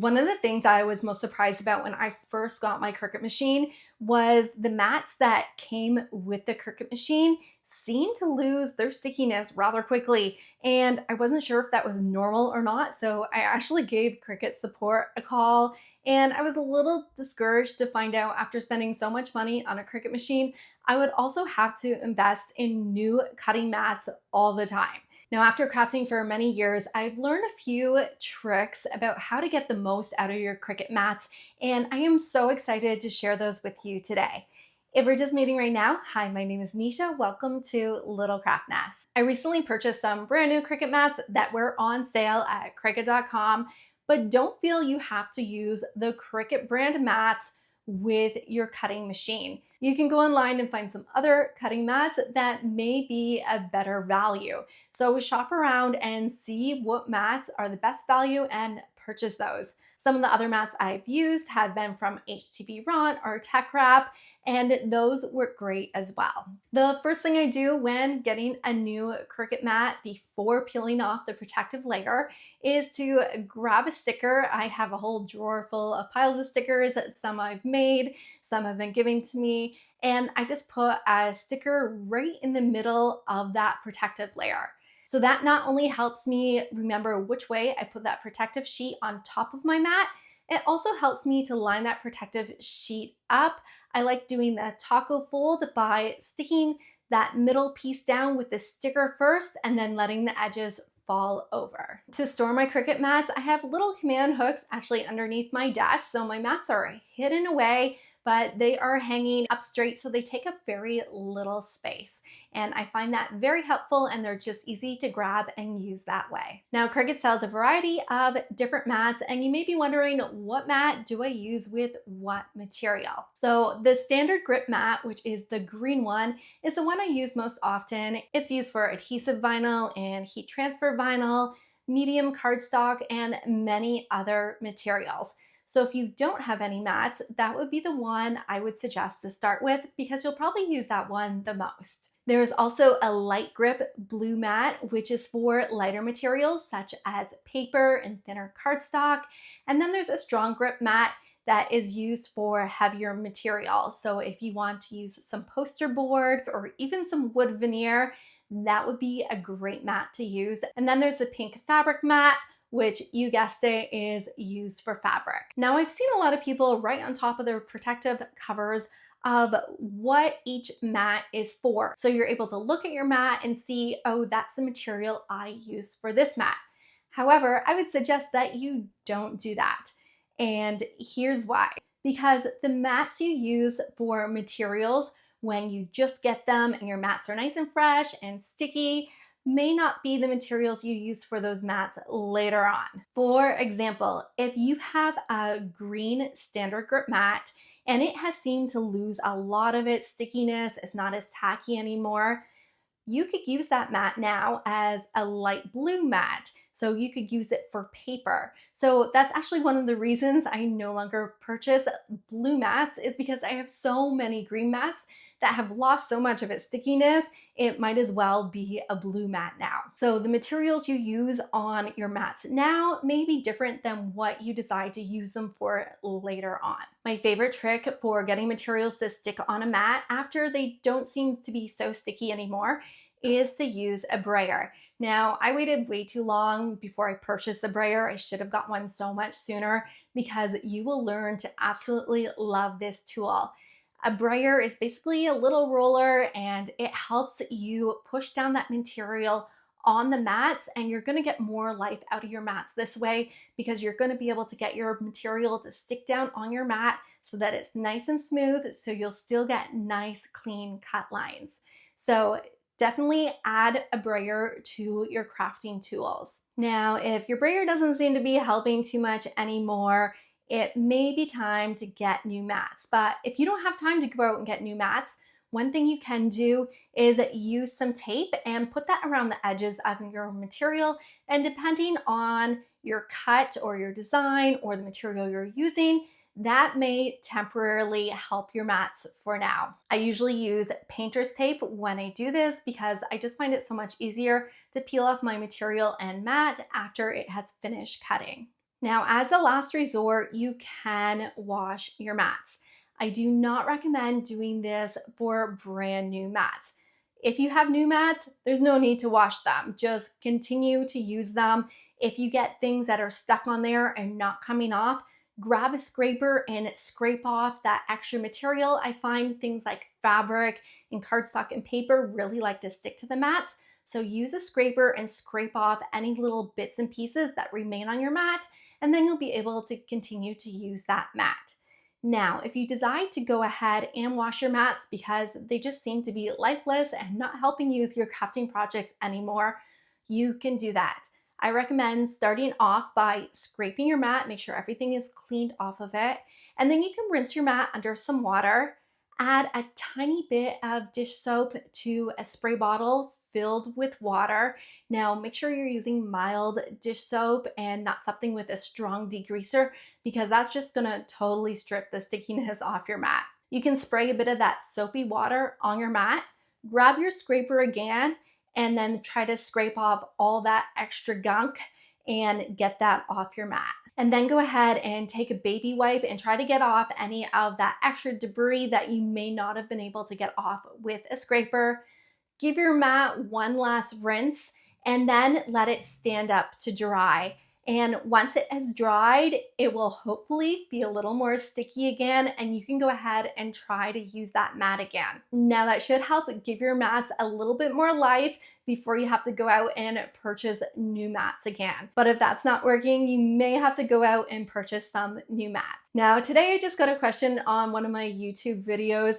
One of the things I was most surprised about when I first got my Cricut machine was the mats that came with the Cricut machine seemed to lose their stickiness rather quickly. And I wasn't sure if that was normal or not. So I actually gave Cricut support a call, and I was a little discouraged to find out after spending so much money on a Cricut machine, I would also have to invest in new cutting mats all the time. Now, after crafting for many years, I've learned a few tricks about how to get the most out of your Cricut mats, and I am so excited to share those with you today. If we're just meeting right now, hi, my name is Nisha. Welcome to Little Craft Nest. I recently purchased some brand new Cricut mats that were on sale at Cricut.com, but don't feel you have to use the Cricut brand mats with your cutting machine. You can go online and find some other cutting mats that may be a better value. So shop around and see what mats are the best value and purchase those. Some of the other mats I've used have been from HTV Ron or Tech Wrap, and those work great as well. The first thing I do when getting a new Cricut mat before peeling off the protective layer is to grab a sticker. I have a whole drawer full of piles of stickers that some I've made, some have been given to me, and I just put a sticker right in the middle of that protective layer. So that not only helps me remember which way I put that protective sheet on top of my mat, it also helps me to line that protective sheet up. I like doing the taco fold by sticking that middle piece down with the sticker first and then letting the edges fall over. To store my Cricut mats, I have little command hooks actually underneath my desk, so my mats are hidden away, but they are hanging up straight, so they take up very little space. And I find that very helpful, and they're just easy to grab and use that way. Now, Cricut sells a variety of different mats, and you may be wondering, what mat do I use with what material? So the standard grip mat, which is the green one, is the one I use most often. It's used for adhesive vinyl and heat transfer vinyl, medium cardstock, and many other materials. So if you don't have any mats, that would be the one I would suggest to start with because you'll probably use that one the most. There's also a light grip blue mat, which is for lighter materials such as paper and thinner cardstock. And then there's a strong grip mat that is used for heavier material. So if you want to use some poster board or even some wood veneer, that would be a great mat to use. And then there's the pink fabric mat, which you guessed it is used for fabric. Now, I've seen a lot of people write on top of their protective covers of what each mat is for. So you're able to look at your mat and see, oh, that's the material I use for this mat. However, I would suggest that you don't do that. And here's why. Because the mats you use for materials when you just get them and your mats are nice and fresh and sticky may not be the materials you use for those mats later on. For example, if you have a green standard grip mat and it has seemed to lose a lot of its stickiness, it's not as tacky anymore, you could use that mat now as a light blue mat. So you could use it for paper. So that's actually one of the reasons I no longer purchase blue mats, is because I have so many green mats that have lost so much of its stickiness, it might as well be a blue mat now. So the materials you use on your mats now may be different than what you decide to use them for later on. My favorite trick for getting materials to stick on a mat after they don't seem to be so sticky anymore is to use a brayer. Now, I waited way too long before I purchased a brayer. I should have got one so much sooner because you will learn to absolutely love this tool. A brayer is basically a little roller, and it helps you push down that material on the mats, and you're going to get more life out of your mats this way because you're going to be able to get your material to stick down on your mat so that it's nice and smooth, so you'll still get nice clean cut lines. So definitely add a brayer to your crafting tools. Now, if your brayer doesn't seem to be helping too much anymore, it may be time to get new mats. But if you don't have time to go out and get new mats, one thing you can do is use some tape and put that around the edges of your material. And depending on your cut or your design or the material you're using, that may temporarily help your mats for now. I usually use painter's tape when I do this because I just find it so much easier to peel off my material and mat after it has finished cutting. Now, as a last resort, you can wash your mats. I do not recommend doing this for brand new mats. If you have new mats, there's no need to wash them. Just continue to use them. If you get things that are stuck on there and not coming off, grab a scraper and scrape off that extra material. I find things like fabric and cardstock and paper really like to stick to the mats. So use a scraper and scrape off any little bits and pieces that remain on your mat, and then you'll be able to continue to use that mat. Now, if you decide to go ahead and wash your mats because they just seem to be lifeless and not helping you with your crafting projects anymore, you can do that. I recommend starting off by scraping your mat, make sure everything is cleaned off of it, and then you can rinse your mat under some water. Add a tiny bit of dish soap to a spray bottle filled with water. Now, make sure you're using mild dish soap and not something with a strong degreaser, because that's just gonna totally strip the stickiness off your mat. You can spray a bit of that soapy water on your mat, grab your scraper again, and then try to scrape off all that extra gunk and get that off your mat. And then go ahead and take a baby wipe and try to get off any of that extra debris that you may not have been able to get off with a scraper. Give your mat one last rinse and then let it stand up to dry. And once it has dried, it will hopefully be a little more sticky again, and you can go ahead and try to use that mat again. Now that should help give your mats a little bit more life before you have to go out and purchase new mats again. But if that's not working, you may have to go out and purchase some new mats. Now, today I just got a question on one of my YouTube videos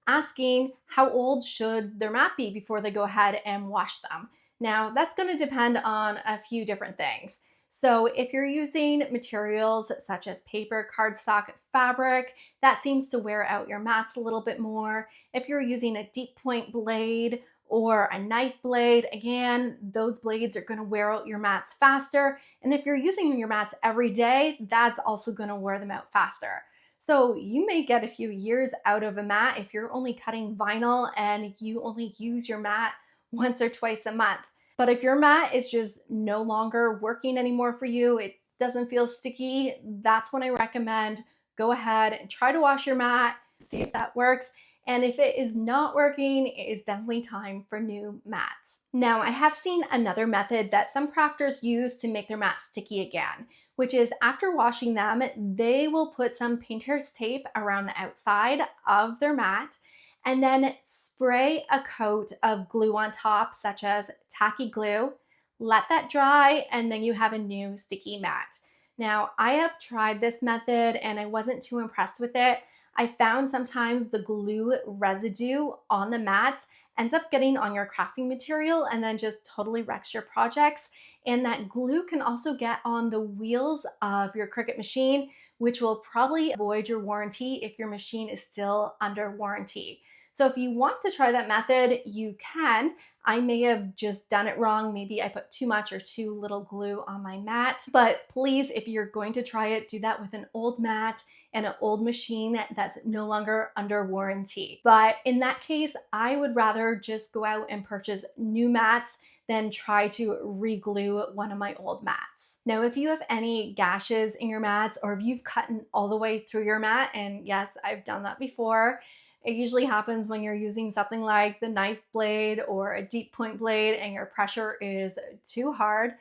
asking how old should their mat be before they go ahead and wash them. Now, that's going to depend on a few different things. So if you're using materials such as paper, cardstock, fabric, that seems to wear out your mats a little bit more. If you're using a deep point blade or a knife blade, again, those blades are going to wear out your mats faster. And if you're using your mats every day, that's also going to wear them out faster. So you may get a few years out of a mat if you're only cutting vinyl and you only use your mat once or twice a month. But if your mat is just no longer working anymore for you, it doesn't feel sticky, that's when I recommend go ahead and try to wash your mat, see if that works. And if it is not working, it is definitely time for new mats. Now, I have seen another method that some crafters use to make their mats sticky again, which is after washing them, they will put some painter's tape around the outside of their mat and then spray a coat of glue on top, such as tacky glue. Let that dry, and then you have a new sticky mat. Now, I have tried this method and I wasn't too impressed with it. I found sometimes the glue residue on the mats ends up getting on your crafting material and then just totally wrecks your projects. And that glue can also get on the wheels of your Cricut machine, which will probably void your warranty if your machine is still under warranty. So if you want to try that method, you can. I may have just done it wrong. Maybe I put too much or too little glue on my mat. But please, if you're going to try it, do that with an old mat and an old machine that's no longer under warranty. But in that case, I would rather just go out and purchase new mats than try to re-glue one of my old mats. Now, if you have any gashes in your mats or if you've cut all the way through your mat, and yes, I've done that before, it usually happens when you're using something like the knife blade or a deep point blade and your pressure is too hard.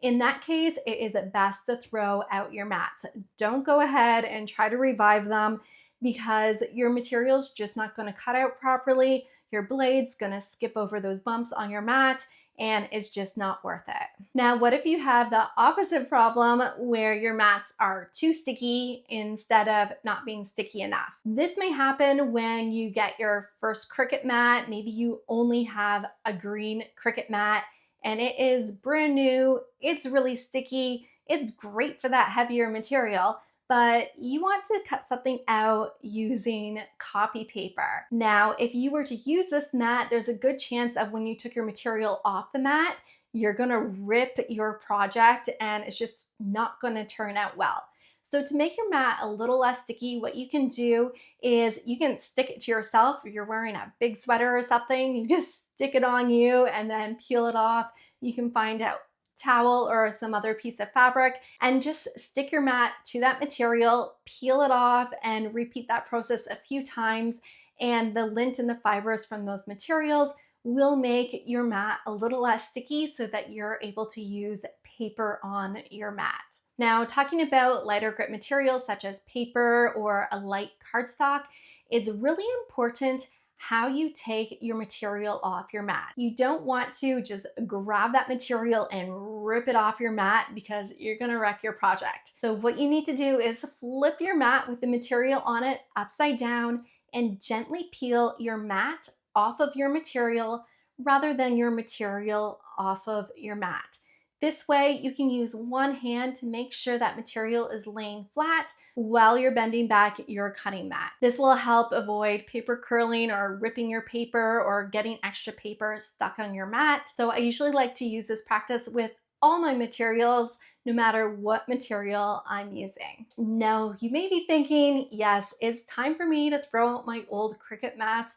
In that case, it is best to throw out your mats. Don't go ahead and try to revive them because your material's just not going to cut out properly. Your blade's going to skip over those bumps on your mat, and it's just not worth it. Now, what if you have the opposite problem where your mats are too sticky instead of not being sticky enough? This may happen when you get your first Cricut mat. Maybe you only have a green Cricut mat and it is brand new, it's really sticky, it's great for that heavier material, but you want to cut something out using copy paper. Now, if you were to use this mat, there's a good chance of when you took your material off the mat, you're gonna rip your project and it's just not gonna turn out well. So to make your mat a little less sticky, what you can do is you can stick it to yourself. If you're wearing a big sweater or something, you just stick it on you and then peel it off. You can find out towel or some other piece of fabric and just stick your mat to that material, peel it off, and repeat that process a few times. And the lint and the fibers from those materials will make your mat a little less sticky so that you're able to use paper on your mat. Now, talking about lighter grit materials such as paper or a light cardstock, it's really important how you take your material off your mat. You don't want to just grab that material and rip it off your mat because you're gonna wreck your project. So what you need to do is flip your mat with the material on it upside down and gently peel your mat off of your material rather than your material off of your mat. This way you can use one hand to make sure that material is laying flat while you're bending back your cutting mat. This will help avoid paper curling or ripping your paper or getting extra paper stuck on your mat. So I usually like to use this practice with all my materials, no matter what material I'm using. Now, you may be thinking, yes, it's time for me to throw out my old Cricut mats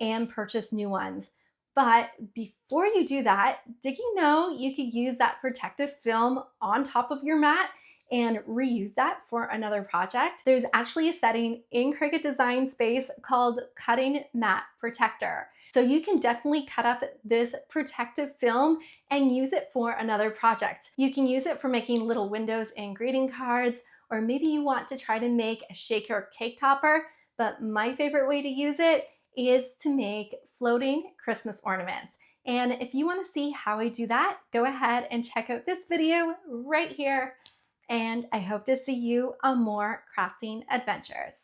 and purchase new ones. But before you do that, did you know you could use that protective film on top of your mat and reuse that for another project? There's actually a setting in Cricut Design Space called Cutting Mat Protector. So you can definitely cut up this protective film and use it for another project. You can use it for making little windows in greeting cards, or maybe you want to try to make a shaker cake topper, but my favorite way to use it is to make floating Christmas ornaments. And if you want to see how I do that, go ahead and check out this video right here. And I hope to see you on more crafting adventures.